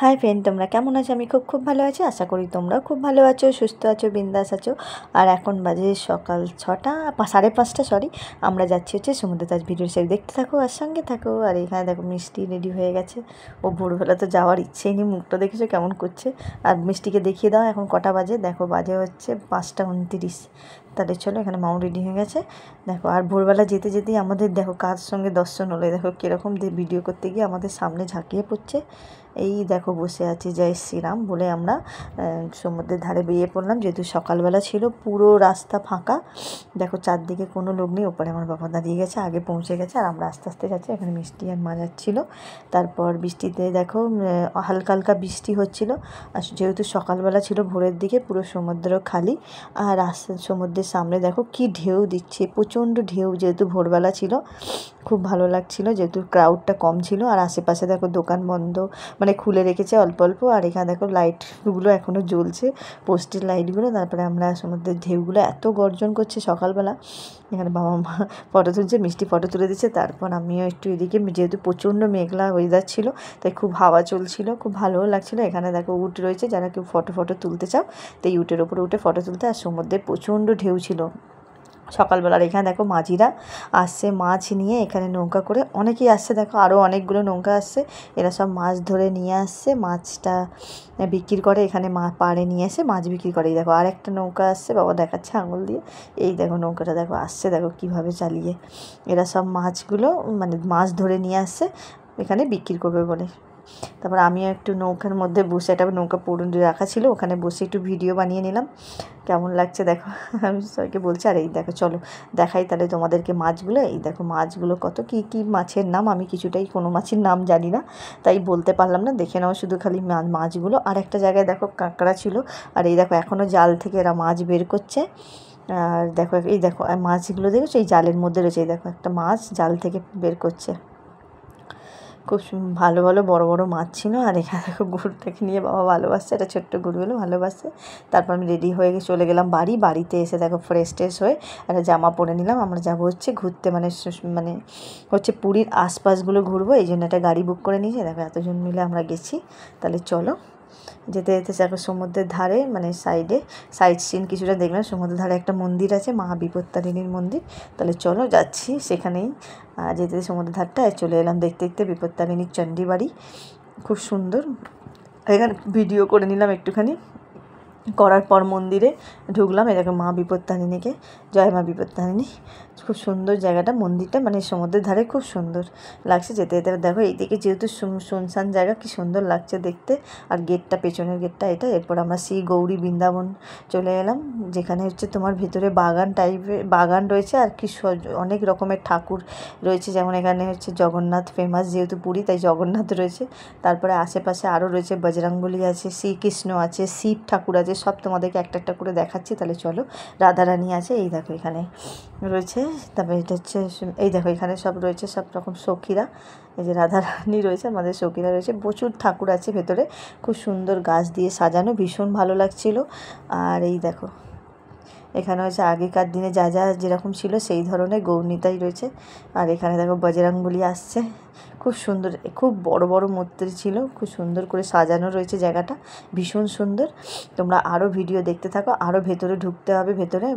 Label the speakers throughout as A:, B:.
A: Hi friend, তোমরা কেমন আছো? আমি খুব ভালো আছি। আশা করি তোমরাও খুব ভালো আছো, সুস্থ আছো, বিন্দাস আছো। আর এখন বাজে সকাল 6টা, 5:30, সরি। আমরা যাচ্ছি হচ্ছে সমুদ্রে। তাজ ভিডিও সেভ দেখতে থাকো আর সঙ্গে থাকো। আর এখানে দেখো মিষ্টি রেডি হয়ে গেছে। ও ভোরবেলা তো যাওয়ার ইচ্ছেই নেই, মুখটা দেখেছো কেমন করছে। আর মিষ্টিকে দেখিয়ে দাও এখন কটা বাজে। দেখো বাজে হচ্ছে 5:29। তাহলে চলো, এখানে মাও রেডি হয়ে গেছে। দেখো আর ভোরবেলা যেতে যেতেই আমাদের দেখো কার সঙ্গে দর্শন হলো। দেখো কীরকম ভিডিও করতে গিয়ে আমাদের সামনে ঝাঁকিয়ে পড়ছে। এই দেখো বসে আছি জয় শ্রীরাম বলে আমরা সমুদ্রের ধারে বেরিয়ে পড়লাম। যেহেতু সকালবেলা ছিল, পুরো রাস্তা ফাঁকা। দেখো চারদিকে কোনো লোক নেই। ওপরে আমার বাবা দাঁড়িয়ে গেছে, আগে পৌঁছে গেছে। আর আমরা আস্তে আস্তে যাচ্ছি। এখানে মিষ্টি আর মা যাচ্ছিলো। তারপর বৃষ্টিতে দেখো হালকা হালকা বৃষ্টি হচ্ছিলো। আর যেহেতু সকালবেলা ছিল, ভোরের দিকে পুরো সমুদ্র খালি। আর সমুদ্রের সামনে দেখো কি ঢেউ দিচ্ছে, প্রচণ্ড ঢেউ। যেহেতু ভোরবেলা ছিল, খুব ভালো লাগছিলো, যেহেতু ক্রাউডটা কম ছিল। আর আশেপাশে দেখো দোকান বন্ধ, মানে খুলে রেখেছে অল্প অল্প। আর এখানে দেখো লাইটগুলো এখনও জ্বলছে, পোস্টের লাইটগুলো। তারপরে আমরা সমুদ্রের ঢেউগুলো এত গর্জন করছে সকালবেলা। এখানে বাবা মা ফটো তুলছে, মিষ্টি ফটো তুলে দিচ্ছে। তারপর আমিও একটু এদিকে, যেহেতু প্রচণ্ড মেঘলা ওয়েদার ছিল, তাই খুব হাওয়া চলছিল, খুব ভালোও লাগছিলো। এখানে দেখো উট রয়েছে, যারা কেউ ফটো তুলতে চাও তো এই উটের ওপরে উঠে ফটো তুলতে। আর সমুদ্রে প্রচণ্ড ঢেউ ছিল সকালবেলার। এখানে দেখো মাঝিরা আসছে মাছ নিয়ে, এখানে নৌকা করে অনেকেই আসছে। দেখো আরও অনেকগুলো নৌকা আসছে। এরা সব মাছ ধরে নিয়ে আসছে, মাছটা বিক্রি করে। এখানে পাড়ে নিয়ে এসে মাছ বিক্রি করে। এই দেখো আরেকটা নৌকা আসছে, বাবা দেখাচ্ছে আঙুল দিয়ে। এই দেখো নৌকাটা দেখো আসছে, দেখো কীভাবে চালিয়ে। এরা সব মাছগুলো মানে মাছ ধরে নিয়ে আসছে এখানে বিক্রি করবে বলে। তারপর আমিও একটু নৌকার মধ্যে বসে, একটা নৌকা পুরনো রাখা ছিল, ওখানে বসে একটু ভিডিও বানিয়ে নিলাম। কেমন লাগছে দেখো, আমি সবাইকে বলছি। আর এই দেখো চলো দেখাই তাহলে তোমাদেরকে মাছগুলো। এই দেখো মাছগুলো কত কী কী মাছের নাম, আমি কিছুটাই কোনো মাছের নাম জানি না, তাই বলতে পারলাম না। দেখে নাও শুধু খালি মাছগুলো। আর একটা জায়গায় দেখো কাঁকড়া ছিল। আর এই দেখো এখনও জাল থেকে এরা মাছ বের করছে। আর দেখো এই দেখো মাছগুলো দেখেছো, এই জালের মধ্যে রয়েছে। এই দেখো একটা মাছ জাল থেকে বের করছে। খুব ভালো ভালো বড় বড় মাছ ছিল। আর এখানে দেখো গরুটাকে নিয়ে বাবা ভালোবাসছে, একটা ছোট্ট গরু হলো ভালোবাসছে। তারপর আমি রেডি হয়ে চলে গেলাম বাড়িতে এসে দেখো ফ্রেশ হয়ে একটা জামা পরে নিলাম। আমরা যাবো হচ্ছে ঘুরতে, মানে হচ্ছে পুরীর আশপাশগুলো ঘুরবো, এই জন্য একটা গাড়ি বুক করে নিয়েছি। দেখো এতজন মিলে আমরা গেছি। তাহলে চলো যেতে যেতে দেখো সমুদ্রের ধারে, মানে সাইড সিন কিছুটা দেখলাম। সমুদ্রের ধারে একটা মন্দির আছে, মা বিপত্তারিণীর মন্দির। তাহলে চলো যাচ্ছি সেখানেই। যেতে সমুদ্রের ধারটায় চলে এলাম। দেখতে দেখতে বিপত্তারিণীর চণ্ডী বাড়ি, খুব সুন্দর। এখানে ভিডিও করে নিলাম একটুখানি। করার পর মন্দিরে ঢুকলাম। এরকম মা বিপত্তারিণীকে, জয় মা বিপত্তারিণী। খুব সুন্দর জায়গাটা, মন্দিরটা মানে সমুদ্রের ধারে খুব সুন্দর লাগছে। যেতে যেতে দেখো এইদিকে যেহেতু শুনশান জায়গা, কি সুন্দর লাগছে দেখতে। আর গেটটা, পেছনের গেটটা এটা। এরপর আমরা শ্রী গৌরী বৃন্দাবন চলে এলাম, যেখানে হচ্ছে তোমার ভেতরে বাগান টাইপের বাগান রয়েছে। আর কি অনেক রকমের ঠাকুর রয়েছে, যেমন এখানে হচ্ছে জগন্নাথ ফেমাস, যেহেতু পুরী তাই জগন্নাথ রয়েছে। তারপরে আশেপাশে আরও রয়েছে বজরংবলী আছে, শ্রীকৃষ্ণ আছে, শিব ঠাকুর আছে। সব তোমাদেরকে একটা একটা করে দেখাচ্ছি। তাহলে চলো। রাধারানী আছে, এই দেখো এখানে রয়েছে। তারপরে এটা হচ্ছে, এই দেখো এখানে সব রয়েছে সব রকম সখীরা। এই যে রাধারানী রয়েছে, আমাদের সখীরা রয়েছে। প্রচুর ঠাকুর আছে ভেতরে, খুব সুন্দর গাছ দিয়ে সাজানো, ভীষণ ভালো লাগছিল। আর এই দেখো এখানে হচ্ছে আগেকার দিনে যা যেরকম ছিল সেই ধরনের গৌরনীতাই রয়েছে। আর এখানে দেখো বজরংবলী আসছে, খুব সুন্দর, খুব বড় বড় মূর্তি ছিল, খুব সুন্দর করে সাজানো রয়েছে জায়গাটা, ভীষণ সুন্দর। তোমরা আরও ভিডিও দেখতে থাকো। আরও ভেতরে ঢুকতে হবে, ভেতরে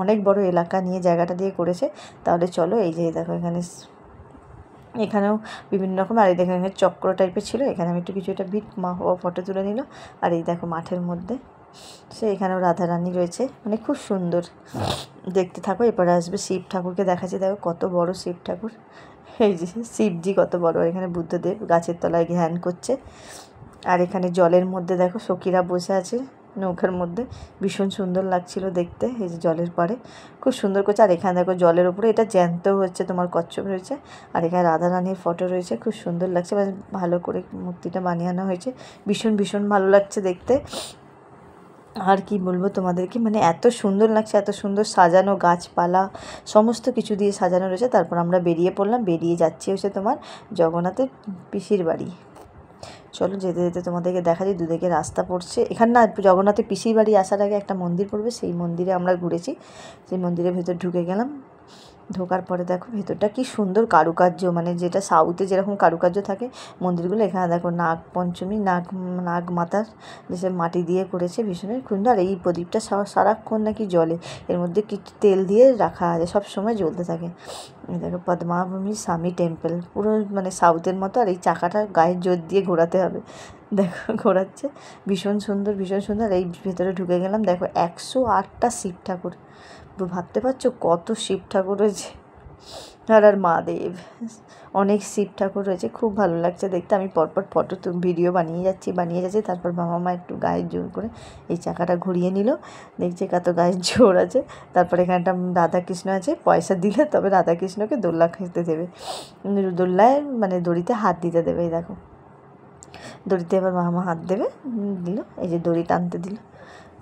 A: অনেক বড় এলাকা নিয়ে জায়গাটা দিয়ে করেছে। তাহলে চলো। এই যে দেখো এখানেও বিভিন্ন রকম। আর এই দেখো এখানে চক্র টাইপের ছিল, এখানে আমি একটু কিছু একটা মা ফটো তুলে নিল। আর এই দেখো মাঠের মধ্যে এখানেও রাধারানী রয়েছে, মানে খুব সুন্দর। দেখতে থাকো। এরপরে আসবে শিব ঠাকুরকে দেখাচ্ছি। দেখো কত বড় শিব ঠাকুর, এই যে শিবজি কত বড়। এখানে বুদ্ধদেব গাছের তলায় ধ্যান করছে। আর এখানে জলের মধ্যে দেখো সখীরা বসে আছে নৌকার মধ্যে, ভীষণ সুন্দর লাগছিল দেখতে। এই যে জলের পাড়ে খুব সুন্দর করছে। আর এখানে দেখো জলের উপরে এটা জ্যান্ত হচ্ছে তোমার কচ্ছপ রয়েছে। আর এখানে রাধারানীর ফটো রয়েছে, খুব সুন্দর লাগছে, ভালো করে মূর্তিটা বানিয়ে হয়েছে, ভীষণ ভালো লাগছে দেখতে। আর কি বলবো তোমাদেরকে, মানে এত সুন্দর লাগছে, এত সুন্দর সাজানো, গাছপালা সমস্ত কিছু দিয়ে সাজানো রয়েছে। তারপর আমরা বেরিয়ে পড়লাম। বেরিয়ে যাচ্ছি হচ্ছে তোমার জগন্নাথের পিসির বাড়ি। চলো যেতে যেতে তোমাদেরকে দেখা যায়, দুদিকে রাস্তা পড়ছে। এখানে না জগন্নাথের পিসির বাড়ি আসার আগে একটা মন্দির পড়বে, সেই মন্দিরে আমরা ঘুরেছি। সেই মন্দিরের ভেতর ঢুকে গেলাম। ঢোকার পরে দেখো ভেতরটা কি সুন্দর কারুকার্য, মানে যেটা সাউথে যেরকম কারুকার্য থাকে মন্দিরগুলো, এখানে দেখো নাগ পঞ্চমী নাগ মাতার যে মাটি দিয়ে করেছে, ভীষণই সুন্দর। আর এই প্রদীপটা সারাক্ষণ নাকি জ্বলে, এর মধ্যে কিছু তেল দিয়ে রাখা আছে, সব সময় জ্বলতে থাকে। দেখো পদ্মাভূমি স্বামী টেম্পল, পুরো মানে সাউথের মতো। আর এই চাকাটা গায়ের জোর দিয়ে ঘোরাতে হবে, দেখো ঘোরাচ্ছে, ভীষণ সুন্দর ভীষণ সুন্দর। এই ভেতরে ঢুকে গেলাম, দেখো 108টা শিব ঠাকুর, ভাবতে পারছো কত শিব ঠাকুর রয়েছে। আর মহাদেব, অনেক শিব ঠাকুর রয়েছে, খুব ভালো লাগছে দেখতে। আমি পরপর ভিডিও বানিয়ে যাচ্ছি। তারপর বাবা মা একটু গায়ের জোর করে এই চাকাটা ঘুরিয়ে নিল, দেখছে কত গায়ের জোর আছে। তারপর এখানে একটা রাধাকৃষ্ণ আছে, পয়সা দিলে তবে রাধাকৃষ্ণকে দোল্লা খেতে দেবে, দোল্লায় মানে দড়িতে হাত দিতে দেবে। এই দেখো দড়িতে এবার বাবা মা হাত দেবে, দিল, এই যে দড়ি টানতে দিল।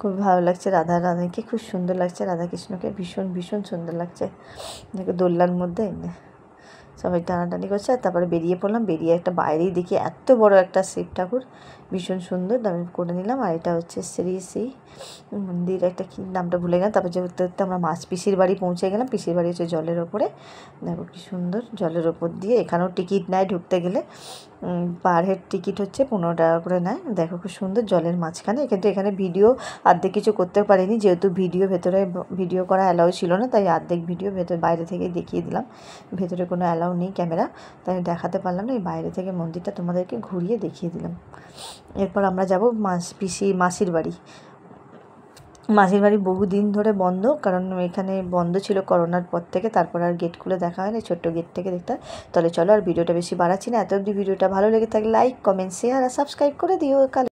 A: খুব ভালো লাগছে, রাধাকে খুব সুন্দর লাগছে, রাধাকৃষ্ণকে ভীষণ ভীষণ সুন্দর লাগছে। দেখো দোল্লার মধ্যে সবাই টানাটানি করছে। আর তারপরে বেরিয়ে পড়লাম, বেরিয়ে একটা বাইরেই দেখি এত বড় একটা শিব ঠাকুর, ভীষণ সুন্দর, আমি করে নিলাম। আর এটা হচ্ছে শ্রী শ্রী মন্দির, একটা কি নামটা ভুলে গেলাম। তারপর যে উঠতে উঠতে আমরা পিসির বাড়ি পৌঁছে গেলাম। পিসির বাড়ি হচ্ছে জলের ওপরে, দেখো কি সুন্দর, জলের ওপর দিয়ে। এখানেও টিকিট নেয় ঢুকতে গেলে, পার হেড টিকিট হচ্ছে 15 টাকা করে নেয়। দেখো খুব সুন্দর জলের মাঝখানে। কিন্তু এখানে ভিডিও অর্ধেক কিছু করতে পারিনি, যেহেতু ভেতরে ভিডিও করা অ্যালাউ ছিল না, তাই অর্ধেক ভিডিও বাইরে থেকে দেখিয়ে দিলাম। ভেতরে কোনো অ্যালাউ নেই ক্যামেরা, তাই দেখাতে পারলাম না। এই বাইরে থেকে মন্দিরটা তোমাদেরকে ঘুরিয়ে দেখিয়ে দিলাম। এরপর আমরা যাব মাসির বাড়ি। মাসির বাড়ি বহুদিন ধরে বন্ধ, কারণ এখানে বন্ধ ছিল করোনার পর থেকে। তারপর আর গেট খুলে দেখা হয় না, ছোট্ট গেট থেকে দেখতে হয়। তাহলে চলো আর ভিডিওটা বেশি বাড়াচ্ছি না। এত অবধি ভিডিওটা ভালো লেগে থাকলে লাইক কমেন্ট শেয়ার আর সাবস্ক্রাইব করে দিও।